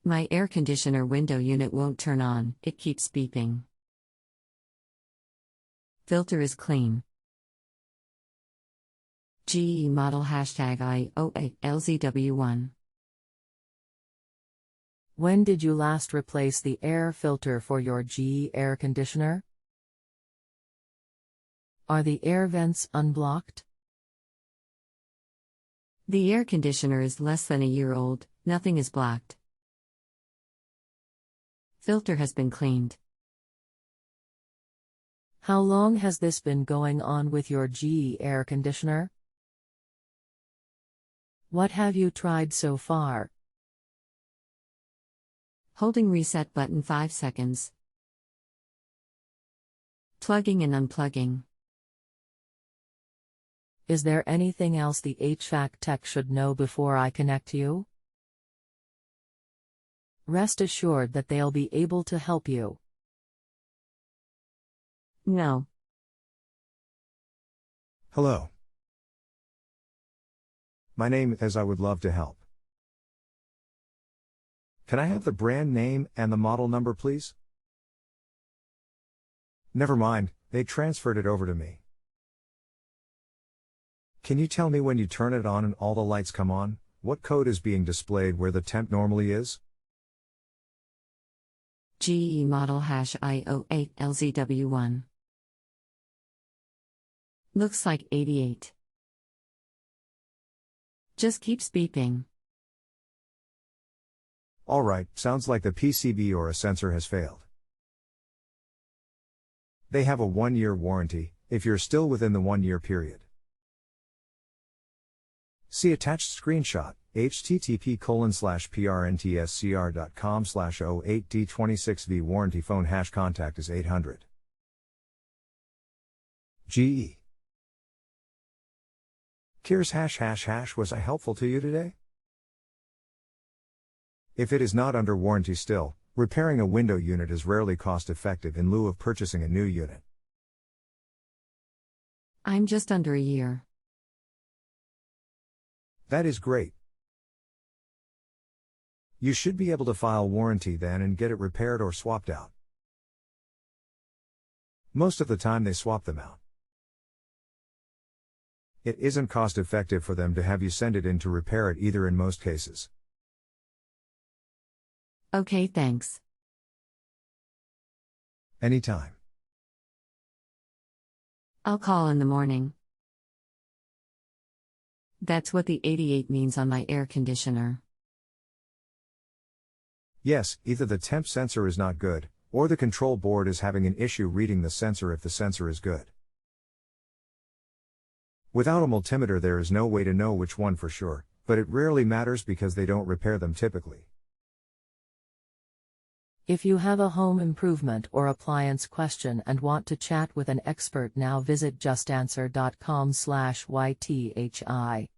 My air conditioner window unit won't turn on, it keeps beeping. Filter is clean. GE model #I08LZW1. When did you last replace the air filter for your GE air conditioner? Are the air vents unblocked? The air conditioner is less than a year old, nothing is blocked. Filter has been cleaned. How long has this been going on with your GE air conditioner? What have you tried so far? Holding reset button 5 seconds. Plugging and unplugging. Is there anything else the HVAC tech should know before I connect you? Rest assured that they'll be able to help you. No. Hello. My name is I would love to help. Can I have the brand name and the model number, please? Never mind, they transferred it over to me. Can you tell me when you turn it on and all the lights come on, what code is being displayed where the temp normally is? GE model #I08LZW1. Looks like 88. Just keeps beeping. Alright, sounds like the PCB or a sensor has failed. They have a 1-year warranty, if you're still within the 1-year period. See attached screenshot, http://prntscr.com/08D26V warranty phone #contact is 800. GE. Cheers ### was I helpful to you today? If it is not under warranty still, repairing a window unit is rarely cost effective in lieu of purchasing a new unit. I'm just under a year. That is great. You should be able to file warranty then and get it repaired or swapped out. Most of the time they swap them out. It isn't cost effective for them to have you send it in to repair it either in most cases. Okay, thanks. Anytime. I'll call in the morning. That's what the 88 means on my air conditioner. Yes, either the temp sensor is not good, or the control board is having an issue reading the sensor if the sensor is good. Without a multimeter there is no way to know which one for sure, but it rarely matters because they don't repair them typically. If you have a home improvement or appliance question and want to chat with an expert now, visit JustAnswer.com/YTHI.